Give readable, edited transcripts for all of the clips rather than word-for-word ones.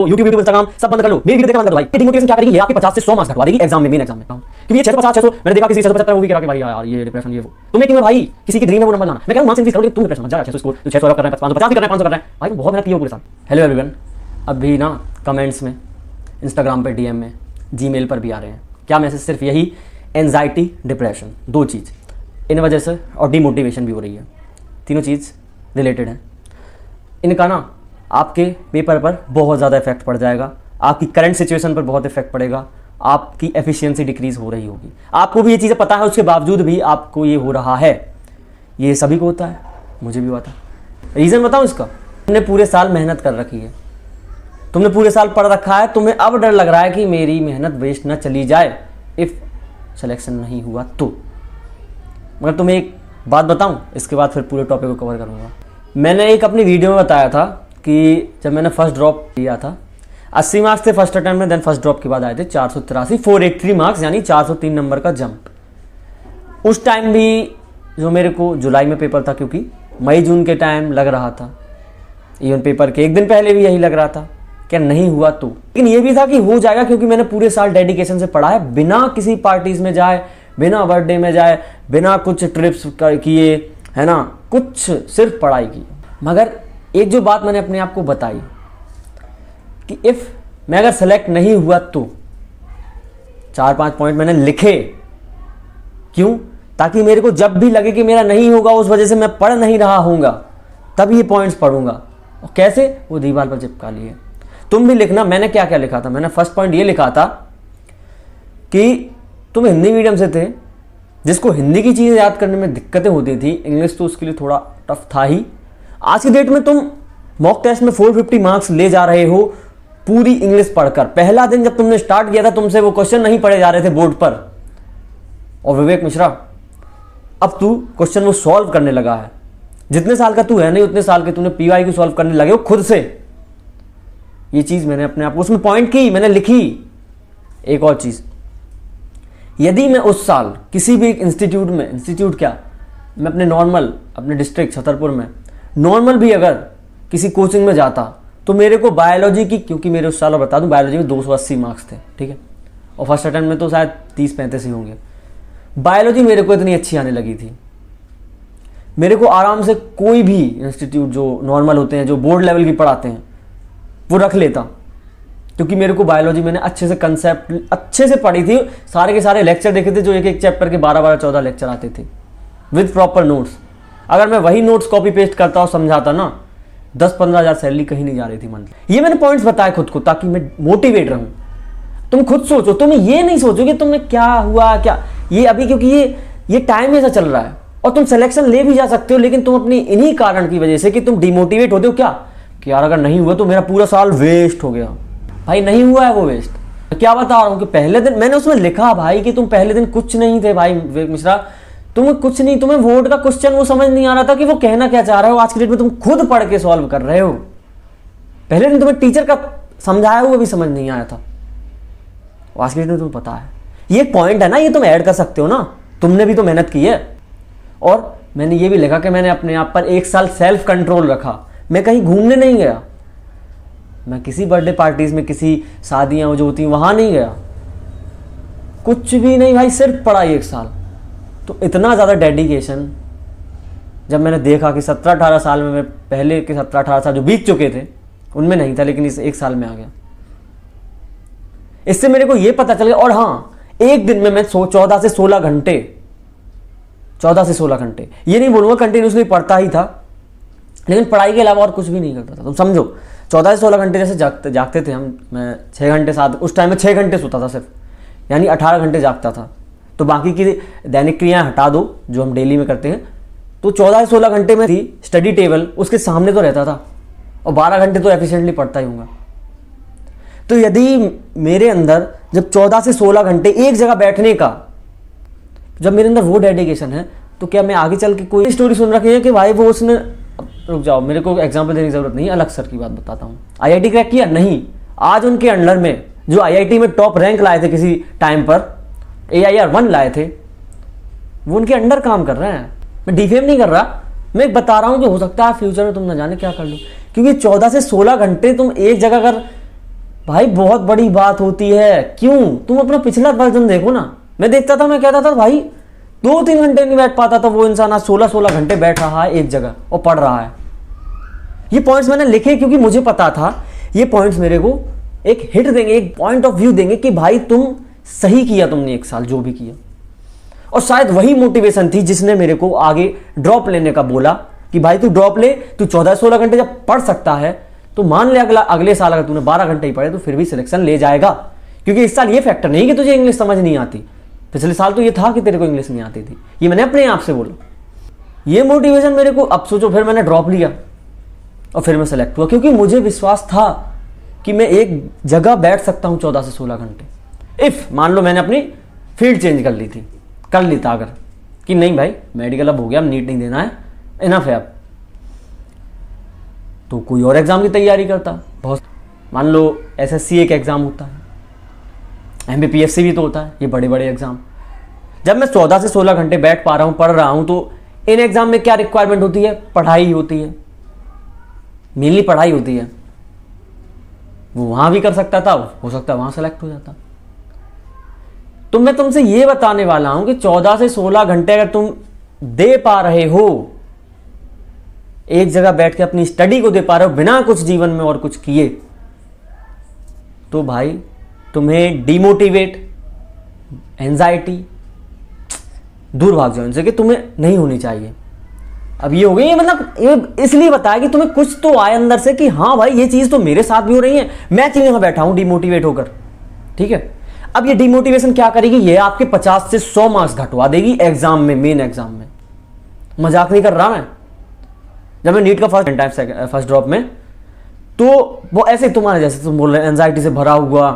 YouTube, Instagram सब बंद कर लो, मेरी वीडियो देखना बंद कर दो भाई। डिमोटिवेशन क्या करेगी? ये आपके 50 से 100 मार्क्स घटवा देगी एग्जाम में, मेन एग्जाम में। क्योंकि ये 650 600 मैंने देखा किसी 675 वो भी करा के भाई यार ये डिप्रेशन ये वो। तुम्हें क्यों है भाई? किसी की ड्रीम है वो नंबर लाना। मैं कहूं मार्क्स इंक्रीज करो, तुम डिप्रेशन मत जा। 600 स्कोर तो 600 कर रहे हैं, 550 भी कर रहे हैं, 500 कर रहे हैं भाई, बहुत मेहनत की हो पूरे साल। हेलो एवरीवन, अभी ना कमेंट्स में, इंस्टाग्राम पे डीएम में, जीमेल पर भी आ रहे हैं क्या मैसेज, सिर्फ यही एंजाइटी डिप्रेशन, दो चीज़ इन वजह से, और डिमोटिवेशन भी हो रही है। तीनों चीज़ रिलेटेड हैं। इनका ना आपके पेपर पर बहुत ज़्यादा इफेक्ट पड़ जाएगा, आपकी करंट सिचुएशन पर बहुत इफेक्ट पड़ेगा, आपकी एफिशिएंसी डिक्रीज हो रही होगी। आपको भी ये चीज़ें पता है, उसके बावजूद भी आपको ये हो रहा है। ये सभी को होता है, मुझे भी हुआ था। रीज़न बताऊँ इसका? तुमने पूरे साल मेहनत कर रखी है, तुमने पूरे साल पढ़ रखा है, तुम्हें अब डर लग रहा है कि मेरी मेहनत वेस्ट ना चली जाए इफ़ सिलेक्शन नहीं हुआ तो। मगर तुम्हें एक बात बताऊं, इसके बाद फिर पूरे टॉपिक को कवर करूंगा। मैंने एक अपनी वीडियो में बताया था कि जब मैंने फर्स्ट ड्रॉप किया था, 80 मार्क्स थे फर्स्ट अटेम्प्ट में, देन फर्स्ट ड्रॉप के बाद आए थे 483, 483 मार्क्स, यानी 403 नंबर का जंप। उस टाइम भी जो मेरे को जुलाई में पेपर था, क्योंकि मई जून के टाइम लग रहा था, इवन पेपर के एक दिन पहले भी यही लग रहा था क्या नहीं हुआ तो। लेकिन ये भी था कि हो जाएगा, क्योंकि मैंने पूरे साल डेडिकेशन से पढ़ा है, बिना किसी पार्टीज में जाए, बिना बर्थडे में जाए, बिना कुछ ट्रिप्स किए, है ना, कुछ सिर्फ पढ़ाई की। मगर एक जो बात मैंने अपने आप को बताई कि इफ़ मैं अगर सेलेक्ट नहीं हुआ तो 4-5 पॉइंट मैंने लिखे। क्यों? ताकि मेरे को जब भी लगे कि मेरा नहीं होगा, उस वजह से मैं पढ़ नहीं रहा हूँगा, तब ये पॉइंट्स पढ़ूंगा। और कैसे? वो दीवार पर चिपका लिए। तुम भी लिखना। मैंने क्या क्या लिखा था? मैंने फर्स्ट पॉइंट ये लिखा था कि तुम हिंदी मीडियम से थे, जिसको हिंदी की चीज़ें याद करने में दिक्कतें होती थी, इंग्लिश तो उसके लिए थोड़ा टफ था ही। आज की डेट में तुम मॉक टेस्ट में 450 मार्क्स ले जा रहे हो पूरी इंग्लिश पढ़कर। पहला दिन जब तुमने स्टार्ट किया था, तुमसे वो क्वेश्चन नहीं पढ़े जा रहे थे बोर्ड पर। और विवेक मिश्रा, अब तू क्वेश्चन वो सॉल्व करने लगा है। जितने साल का तू है नहीं, उतने साल के तूने पीवाई को सॉल्व करने लगे हो खुद से। ये चीज़ मैंने अपने आप को उसमें पॉइंट की, मैंने लिखी। एक और चीज़, यदि मैं उस साल किसी भी इंस्टीट्यूट में, इंस्टीट्यूट क्या, मैं अपने नॉर्मल, अपने डिस्ट्रिक्ट छतरपुर में नॉर्मल भी अगर किसी कोचिंग में जाता, तो मेरे को बायोलॉजी की, क्योंकि मेरे उस साल, और बता दूं, बायोलॉजी में 280 मार्क्स थे, ठीक है, और फर्स्ट अटेम्प्ट में तो शायद 30-35 ही होंगे। बायोलॉजी मेरे को इतनी अच्छी आने लगी थी, मेरे को आराम से कोई भी इंस्टीट्यूट जो नॉर्मल होते हैं, जो बोर्ड लेवल की पढ़ाते हैं, वो रख लेता, क्योंकि मेरे को बायोलॉजी मैंने अच्छे से कंसेप्ट अच्छे से पढ़ी थी। सारे के सारे लेक्चर देखे थे, जो एक एक चैप्टर के 12-14 लेक्चर आते थे विद प्रॉपर नोट्स। अगर मैं वही नोट्स कॉपी पेस्ट करता और समझाता ना, 10-15 हज़ार सैलरी कहीं नहीं जा रही थी मंथली। ये मैंने पॉइंट्स बताए खुद को, ताकि मैं मोटिवेट रहूं। तुम खुद सोचो, तुम ये नहीं सोचो कि तुम्हें क्या हुआ क्या, ये अभी, क्योंकि ये टाइम ऐसा चल रहा है, और तुम सिलेक्शन ले भी जा सकते हो, लेकिन तुम अपनी इन्हीं कारण की वजह से कि तुम डिमोटिवेट होते हो क्या, कि यार अगर नहीं हुआ तो मेरा पूरा साल वेस्ट हो गया। भाई नहीं हुआ है वो वेस्ट। क्या बता रहा हूं कि पहले दिन मैंने उसमें लिखा भाई कि तुम पहले दिन कुछ नहीं थे भाई विवेक मिश्रा, तुम्हें कुछ नहीं, तुम्हें वोट का क्वेश्चन वो समझ नहीं आ रहा था कि वो कहना क्या चाह रहे हो। आज की डेट में तुम खुद पढ़ के सॉल्व कर रहे हो। पहले दिन तुम्हें टीचर का समझाया हुआ भी समझ नहीं आया था, आज की डेट में तुम्हें पता है। ये पॉइंट है ना, ये तुम ऐड कर सकते हो ना, तुमने भी तो मेहनत की है। और मैंने ये भी लिखा कि मैंने अपने आप पर 1 साल सेल्फ कंट्रोल रखा। मैं कहीं घूमने नहीं गया, मैं किसी बर्थडे पार्टीज में, किसी शादियां जो होती हैं वहां नहीं गया, कुछ भी नहीं भाई, सिर्फ पढ़ाई 1 साल। तो इतना ज़्यादा डेडिकेशन जब मैंने देखा कि 17-18 साल में, मैं पहले के 17-18 साल जो बीत चुके थे उनमें नहीं था, लेकिन इस 1 साल में आ गया। इससे मेरे को ये पता चल गया। और हाँ, एक दिन में मैं 14 से 16 घंटे, 14 से 16 घंटे, ये नहीं बोलूँगा कंटिन्यूसली पढ़ता ही था, लेकिन पढ़ाई के अलावा और कुछ भी नहीं करता था। तुम समझो 14 से 16 घंटे जैसे जागते थे हम, मैं 6 घंटे साथ, उस टाइम में 6 घंटे सोता था सिर्फ, यानी 18 घंटे जागता था। तो बाकी की दैनिक क्रियाएं हटा दो जो हम डेली में करते हैं, तो 14 से 16 घंटे में थी स्टडी टेबल उसके सामने तो रहता था, और 12 घंटे तो एफिशिएंटली पढ़ता ही हूँगा। तो यदि मेरे अंदर जब 14 से 16 घंटे एक जगह बैठने का, जब मेरे अंदर वो डेडिकेशन है, तो क्या मैं आगे चल के कोई स्टोरी सुन रखी है कि भाई वो उसने, रुक जाओ, मेरे को एग्जाम्पल देने की जरूरत नहीं, अलग सर की बात बताता हूँ। IIT क्रैक किया? नहीं। आज उनके अंडर में जो IIT में टॉप रैंक लाए थे किसी टाइम पर, AIR 1 लाए थे, वो उनके अंडर काम कर रहे हैं। मैं डिफेम नहीं कर रहा, मैं बता रहा हूँ कि हो सकता है फ्यूचर में तुम ना जाने क्या कर लो, क्योंकि 14 से 16 घंटे तुम एक जगह अगर भाई बहुत बड़ी बात होती है। क्यों? तुम अपना पिछला वर्जन देखो ना। मैं देखता था, मैं कहता था भाई 2-3 घंटे नहीं बैठ पाता था वो इंसान, आज 16-16 घंटे बैठ रहा है एक जगह और पढ़ रहा है। ये पॉइंट्स मैंने लिखे क्योंकि मुझे पता था ये पॉइंट्स मेरे को एक हिट देंगे, एक पॉइंट ऑफ व्यू देंगे कि भाई तुम सही किया, तुमने एक साल जो भी किया। और शायद वही मोटिवेशन थी जिसने मेरे को आगे ड्रॉप लेने का बोला कि भाई तू ड्रॉप ले, तू 14-16 घंटे जब पढ़ सकता है तो मान ले अगले साल अगर तूने 12 घंटे ही पढ़े तो फिर भी सिलेक्शन ले जाएगा। क्योंकि इस साल ये फैक्टर नहीं कि तुझे इंग्लिश समझ नहीं आती, पिछले साल तो ये था कि तेरे को इंग्लिश नहीं आती थी। ये मैंने अपने आप से बोला। ये मोटिवेशन मेरे को, अब सोचो, फिर मैंने ड्रॉप लिया और फिर मैं सेलेक्ट हुआ क्योंकि मुझे विश्वास था कि मैं एक जगह बैठ सकता हूं 14 से 16 घंटे। इफ मान लो मैंने अपनी फील्ड चेंज कर ली थी, कर ली था अगर कि नहीं भाई मेडिकल अब हो गया, अब नीट नहीं देना है, इनफ है अब, तो कोई और एग्जाम की तैयारी करता। बहुत मान लो एसएससी एक एग्जाम होता है, एमबीपीएससी भी तो होता है, ये बड़े बड़े एग्जाम। जब मैं 14 से 16 घंटे बैठ पा रहा हूं, पढ़ रहा हूं, तो इन एग्जाम में क्या रिक्वायरमेंट होती है? पढ़ाई होती है, मेनली पढ़ाई होती है। वो वहां भी कर सकता था, हो सकता है वहां सेलेक्ट हो जाता। तो मैं तुमसे ये बताने वाला हूं कि 14 से 16 घंटे अगर तुम दे पा रहे हो, एक जगह बैठ के अपनी स्टडी को दे पा रहे हो बिना कुछ जीवन में और कुछ किए, तो भाई तुम्हें डिमोटिवेट, एंजाइटी दूर भाग जाओ इनसे कि तुम्हें नहीं होनी चाहिए। अब ये हो गई, मतलब ये इसलिए बताया कि तुम्हें कुछ तो आए अंदर से कि हाँ भाई ये चीज तो मेरे साथ भी हो रही है, मैं क्यों यहां बैठा हूं डिमोटिवेट होकर। ठीक है, अब ये डिमोटिवेशन क्या करेगी? ये आपके 50 से 100 मार्क्स घटवा देगी एग्जाम में, मेन एग्जाम में। मजाक नहीं कर रहा मैं। जब मैं नीट का फर्स्ट ड्रॉप में, तो वो ऐसे तुम्हारे जैसे तुम बोल रहे एंजाइटी से भरा हुआ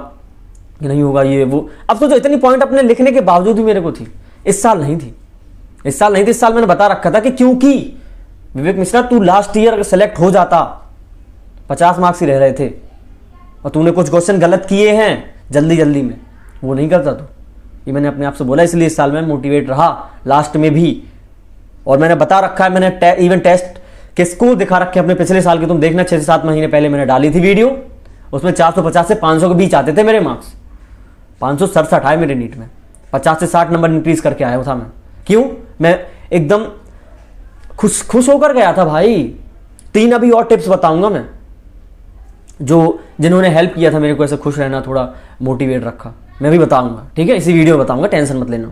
कि नहीं होगा ये वो। अब तो जो इतनी पॉइंट अपने लिखने के बावजूद भी मेरे को थी, इस साल नहीं थी। इस साल नहीं थी, इस साल मैंने बता रखा था कि क्योंकि विवेक मिश्रा तू लास्ट ईयर अगर सेलेक्ट हो जाता, 50 मार्क्स ही रह रहे थे और तूने कुछ क्वेश्चन गलत किए हैं जल्दी जल्दी में, वो नहीं करता तो। ये मैंने अपने आप से बोला, इसलिए इस साल मैं मोटिवेट रहा लास्ट में भी। और मैंने बता रखा है, मैंने इवन टेस्ट के स्कोर दिखा रखे अपने पिछले साल के, तुम देखना 6 से 7 महीने पहले मैंने डाली थी वीडियो, उसमें 450 से 500 के बीच आते थे मेरे मार्क्स। 567 आए मेरे नीट में, 50 से 60 नंबर इंक्रीज करके आया था मैं। क्यों? मैं एकदम खुश होकर गया था भाई। 3 अभी और टिप्स बताऊंगा मैं, जो जिन्होंने हेल्प किया था मेरे को ऐसे खुश रहना, थोड़ा मोटिवेट रखा, मैं भी बताऊंगा। ठीक है, इसी वीडियो में बताऊंगा, टेंशन मत लेना।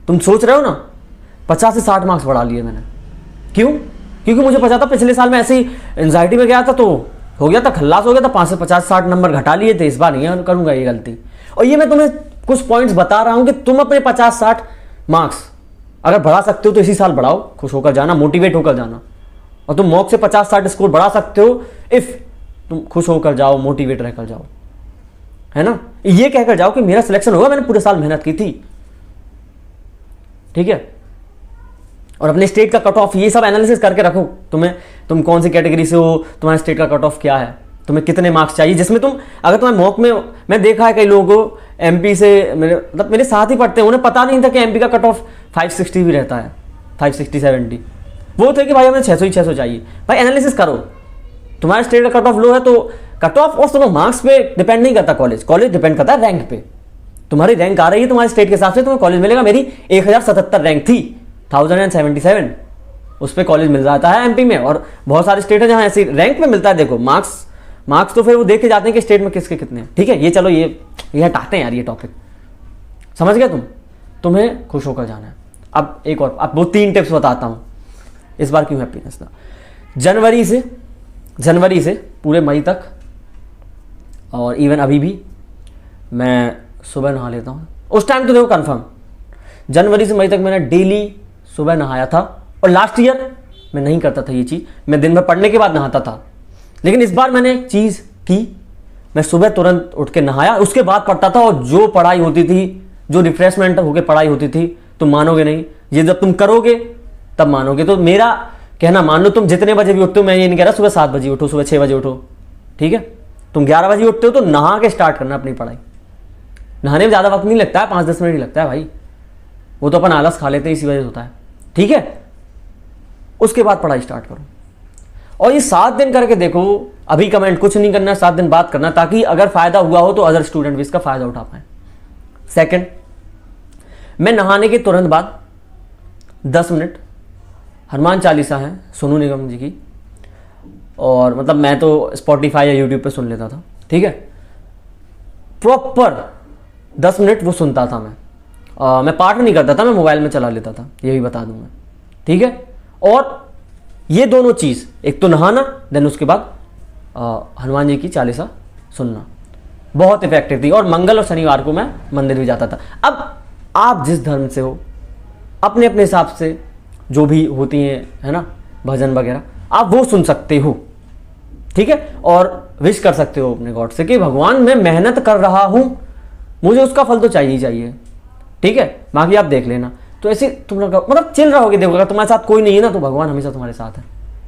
तुम सोच रहे हो ना 50 से 60 मार्क्स बढ़ा लिए मैंने, क्यों? क्योंकि मुझे पता था पिछले साल में ऐसे ही एंजाइटी में गया था तो हो गया था, खल्लास हो गया था, 5 से 50-60 नंबर घटा लिए थे। इस बार नहीं करूंगा ये गलती। और ये मैं तुम्हें कुछ पॉइंट्स बता रहा हूं कि तुम अपने 50-60 मार्क्स अगर बढ़ा सकते हो तो इसी साल बढ़ाओ, खुश होकर जाना, मोटिवेट होकर जाना। और तुम मॉक से 50-60 स्कोर बढ़ा सकते हो इफ तुम खुश होकर जाओ, मोटिवेट रहकर जाओ, है ना। ये कहकर जाओ कि मेरा सिलेक्शन होगा, मैंने पूरे साल मेहनत की थी। ठीक है, और अपने स्टेट का कट ऑफ ये सब एनालिसिस करके रखो। तुम कौन सी कैटेगरी से हो, तुम्हारे स्टेट का कट ऑफ क्या है, तुम्हें कितने मार्क्स चाहिए, जिसमें तुम अगर तुम्हें मॉक में, मैं देखा है कई लोगों को एमपी से, मेरे साथ ही पढ़ते हैं, उन्हें पता नहीं था कि एमपी का कट ऑफ 560 भी रहता है, 560-70। वो थे कि भाई हमें 600 ही 600 चाहिए। भाई एनालिसिस करो, तुम्हारे स्टेट का कट ऑफ लो है तो कट ऑफ, और सुनो मार्क्स पे डिपेंड नहीं करता कॉलेज डिपेंड करता है रैंक पे। तुम्हारी रैंक आ रही है तुम्हारे स्टेट के हिसाब से तुम्हें कॉलेज मिलेगा। मेरी 1077 रैंक थी, 1077, उस पर कॉलेज मिल जाता है एमपी में। और बहुत सारे स्टेट है जहां ऐसी रैंक में मिलता है। देखो मार्क्स तो फिर वो देखे जाते हैं कि स्टेट में किसके कितने हैं। ठीक है, ये चलो ये हटाते हैं यार, ये टॉपिक समझ गए तुम्हें खुश होकर जाना है। अब एक और, अब वो 3 टिप्स बताता हूं इस बार क्यों हैप्पीनेस था। जनवरी से पूरे मई तक और इवन अभी भी मैं सुबह नहा लेता हूं। उस टाइम तो देखो कंफर्म, जनवरी से मई तक मैंने डेली सुबह नहाया था। और लास्ट ईयर मैं नहीं करता था ये चीज, मैं दिन भर पढ़ने के बाद नहाता था। लेकिन इस बार मैंने एक चीज की, मैं सुबह तुरंत उठ के नहाया, उसके बाद पढ़ता था। और जो पढ़ाई होती थी, जो रिफ्रेशमेंट होकर पढ़ाई होती थी, तुम मानोगे नहीं, ये जब तुम करोगे तब मानोगे। तो मेरा कहना मान लो तुम जितने बजे भी उठते हो, मैं ये नहीं कह रहा सुबह 7 बजे उठो, सुबह 6 बजे उठो, ठीक है। तुम 11 बजे उठते हो तो नहा के स्टार्ट करना अपनी पढ़ाई। नहाने में ज़्यादा वक्त नहीं लगता है, 5-10 मिनट ही लगता है भाई, वो तो अपन आलस खा लेते हैं, इसी वजह से होता है, ठीक है। उसके बाद पढ़ाई स्टार्ट करो और ये 7 दिन करके देखो, अभी कमेंट कुछ नहीं करना, 7 दिन बाद करना, ताकि अगर फायदा हुआ हो तो अदर स्टूडेंट भी इसका फायदा उठा पाए। सेकंड, मैं नहाने के तुरंत बाद 10 मिनट हनुमान चालीसा है सोनू निगम जी की, और मतलब मैं तो स्पॉटिफाई या यूट्यूब पे सुन लेता था, ठीक है, प्रॉपर 10 मिनट वो सुनता था मैं पाठ नहीं करता था, मैं मोबाइल में चला लेता था, ये भी बता दूं मैं, ठीक है। और ये दोनों चीज़, एक तो नहाना, देन उसके बाद हनुमान जी की चालीसा सुनना, बहुत इफेक्टिव थी। और मंगल और शनिवार को मैं मंदिर भी जाता था। अब आप जिस धर्म से हो, अपने अपने हिसाब से जो भी होती हैं, है ना, भजन वगैरह, आप वो सुन सकते हो, ठीक है। और विश कर सकते हो अपने गॉड से कि भगवान मैं मेहनत कर रहा हूं, मुझे उसका फल तो चाहिए ही चाहिए, ठीक है, बाकी आप देख लेना। तो ऐसे तुम लोग मतलब चिल रहोगे, देखो अगर तुम्हारे साथ कोई नहीं है ना, तो भगवान हमेशा तुम्हारे साथ है।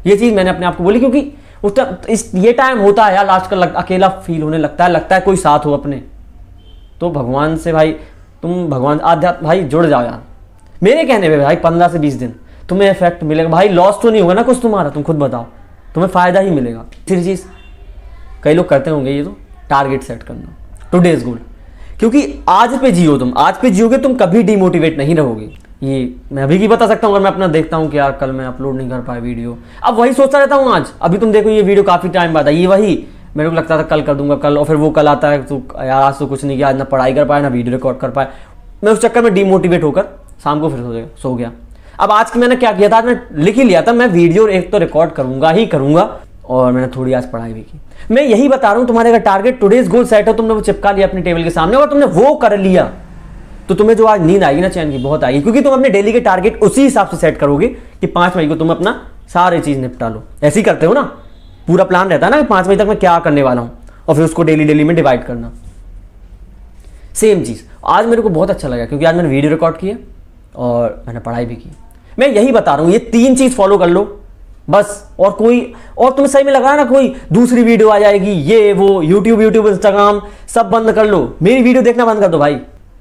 ये चीज़ मैंने अपने आप को बोली, क्योंकि उस ये टाइम होता है यार, लास्ट का अकेला फील होने लगता है कोई साथ हो अपने, तो भगवान से भाई तुम भगवान आध्यात्म भाई जुड़ जाओ यार। मेरे कहने पे भाई 15 से 20 दिन तुम्हें इफेक्ट मिलेगा भाई, लॉस तो नहीं होगा ना कुछ तुम्हारा, तुम खुद बताओ, तुम्हें फायदा ही मिलेगा। तीसरी चीज़ कई लोग करते होंगे, ये तो टारगेट सेट करना, टुडेज गोल, क्योंकि आज पे जियो, तुम आज पे जियोगे तुम कभी डिमोटिवेट नहीं रहोगे। ये मैं अभी की बता सकता हूँ, अगर मैं अपना देखता हूँ कि यार कल मैं अपलोड नहीं कर पाया वीडियो, अब वही सोचता रहता हूँ आज। अभी तुम देखो ये वीडियो काफ़ी टाइम बाद आई, ये वही मेरे को लगता था कल कर दूंगा कल, और फिर वो कल आता है तो यार आज तो कुछ नहीं किया, आज ना पढ़ाई कर पाया ना वीडियो रिकॉर्ड कर पाया, मैं उस चक्कर में डिमोटिवेट होकर शाम को फिर सो गया। अब आज की मैंने क्या किया था, आज मैं लिख ही लिया था मैं वीडियो एक तो रिकॉर्ड करूंगा ही करूंगा, और मैंने थोड़ी आज पढ़ाई भी की। मैं यही बता रहा हूँ, तुम्हारे अगर टारगेट टुडेज गोल सेट हो, तुमने वो चिपका लिया अपने टेबल के सामने और तुमने वो कर लिया, तो तुम्हें जो आज नींद आएगी ना चैन की, बहुत आएगी, क्योंकि तुम अपने डेली के टारगेट उसी हिसाब से सेट करोगे कि 5 मई को तुम अपना सारे चीज निपटा लो। ऐसे ही करते हो ना, पूरा प्लान रहता है ना कि 5 मई तक मैं क्या करने वाला हूं, और फिर उसको डेली में डिवाइड करना। सेम चीज आज मेरे को बहुत अच्छा लगा, क्योंकि आज मैंने वीडियो रिकॉर्ड किया और मैंने पढ़ाई भी की। मैं यही बता रहा हूं, ये 3 चीज फॉलो कर लो बस, और तुम्हें सही में लगा ना कोई दूसरी वीडियो आ जाएगी, ये वो यूट्यूब इंस्टाग्राम सब बंद कर लो, मेरी वीडियो देखना बंद कर दो भाई।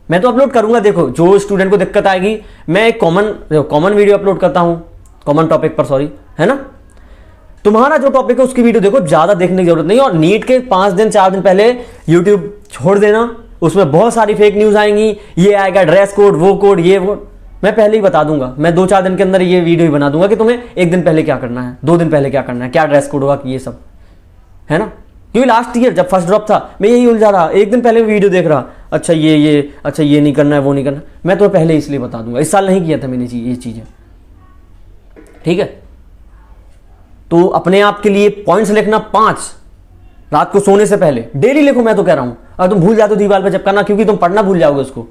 मैं तो अपलोड करूंगा, देखो जो स्टूडेंट को दिक्कत आएगी, मैं एक कॉमन वीडियो अपलोड करता हूं, कॉमन टॉपिक पर, सॉरी, है ना। तुम्हारा जो टॉपिक है उसकी वीडियो देखो, ज्यादा देखने की जरूरत नहीं। और नीट के 5 दिन 4 दिन पहले यूट्यूब छोड़ देना, उसमें बहुत सारी फेक न्यूज आएंगी, ये आएगा ड्रेस कोड, वो कोड, ये वो, मैं पहले ही बता दूंगा। मैं 2-4 दिन के अंदर ये वीडियो ही बना दूंगा कि तुम्हें 1 दिन पहले क्या करना है, 2 दिन पहले क्या करना है, क्या ड्रेस कोड होगा, ये सब, है ना। क्योंकि लास्ट ईयर जब फर्स्ट ड्रॉप था, मैं यही उलझा रहा, 1 दिन पहले वीडियो देख रहा, अच्छा ये नहीं करना है, वो नहीं करना। मैं तो पहले इसलिए बता दूंगा, इस साल नहीं किया था मैंने ये चीजें, ठीक है। तो अपने आप के लिए पॉइंट्स लिखना 5 रात को सोने से पहले डेली लिखो, मैं तो कह रहा हूं। अगर तुम भूल जाते हो दीवार पे चिपकाना, क्योंकि तुम पढ़ना भूल जाओगे उसको।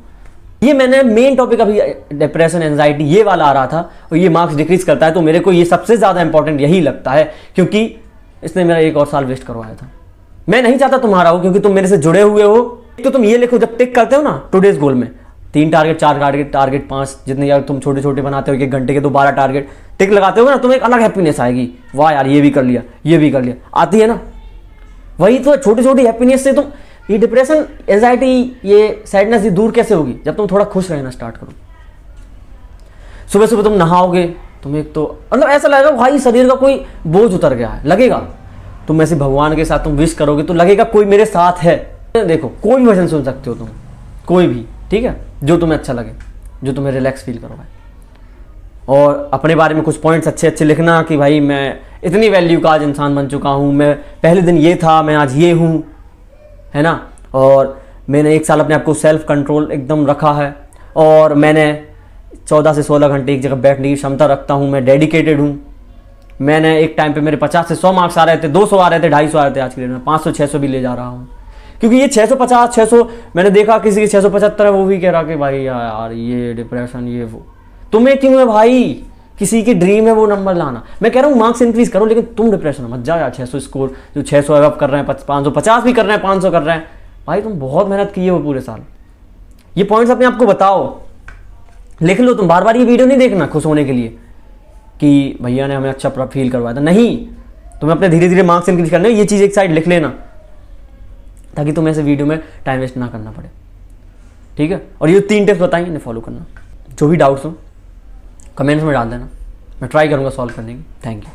ये मैंने मेन टॉपिक अभी डिप्रेशन एंजाइटी ये वाला आ रहा था, और ये मार्क्स डिक्रीज करता है, तो मेरे को ये सबसे ज्यादा इंपॉर्टेंट यही लगता है, क्योंकि इसने मेरा 1 और साल वेस्ट करवाया था। मैं नहीं चाहता तुम्हारा हो, क्योंकि तुम मेरे से जुड़े हुए हो। तो तुम ये लिखो, जब टिक करते हो ना टुडेज गोल में, 3 टारगेट 4 टारगेट 5 जितने यार तुम छोटे छोटे बनाते हो, 1 घंटे के तो 12 टारगेट टिक लगाते हो ना, तुम्हें एक अलग हैप्पीनेस आएगी, वाह यार ये भी कर लिया, ये भी कर लिया, आती है ना। वही तो छोटी छोटी हैप्पीनेस से तुम ये डिप्रेशन एंजाइटी ये सैडनेस ये दूर कैसे होगी, जब तुम थोड़ा खुश रहना स्टार्ट करो। सुबह सुबह तुम नहाओगे, तुम्हें एक तो मतलब ऐसा लगेगा भाई शरीर का कोई बोझ उतर गया है, लगेगा। तुम ऐसे भगवान के साथ तुम विश करोगे तो लगेगा कोई मेरे साथ है। देखो कोई भी भजन सुन सकते हो तुम, कोई भी, ठीक है, जो तुम्हें अच्छा लगे, जो तुम्हें रिलैक्स फील करवाए। और अपने बारे में कुछ पॉइंट्स अच्छे अच्छे लिखना कि भाई मैं इतनी वैल्यू का आज इंसान बन चुका हूँ, मैं पहले दिन ये था, मैं आज ये हूँ, है ना। और मैंने 1 साल अपने आप को सेल्फ कंट्रोल एकदम रखा है, और मैंने 14 से 16 घंटे एक जगह बैठने की क्षमता रखता हूँ, मैं डेडिकेटेड हूँ। मैंने एक टाइम पे मेरे 50 से 100 मार्क्स आ रहे थे, 200 आ रहे थे, 250 आ रहे थे, आज के डेट में 500-600 भी ले जा रहा हूँ। क्योंकि ये 650-600 मैंने देखा, किसी के 675 है, वो भी कह रहा कि भाई यार ये डिप्रेशन ये वो, तुम्हें क्यों है भाई, किसी की ड्रीम है वो नंबर लाना। मैं कह रहा हूँ मार्क्स इंक्रीज करो, लेकिन तुम डिप्रेशन मत जाओ यार। 600 स्कोर, जो 600 अप कर रहे हैं, 550 भी कर रहे हैं, 500 कर रहे हैं, भाई तुम बहुत मेहनत की है वो पूरे साल। ये पॉइंट्स अपने आपको बताओ, लिख लो। तुम बार बार ये वीडियो नहीं देखना खुश होने के लिए कि भैया ने हमें अच्छा फील करवाया था, नहीं, तुम्हें अपने धीरे धीरे मार्क्स इंक्रीज करने, ये चीज़ एक साइड लिख लेना, ताकि तुम्हें ऐसे वीडियो में टाइम वेस्ट ना करना पड़े, ठीक है। और ये 3 टिप्स बताएंगे, इन्हें फॉलो करना। जो भी डाउट्स हो कमेंट्स में डाल देना, मैं ट्राई करूँगा सॉल्व करने की। Thank you.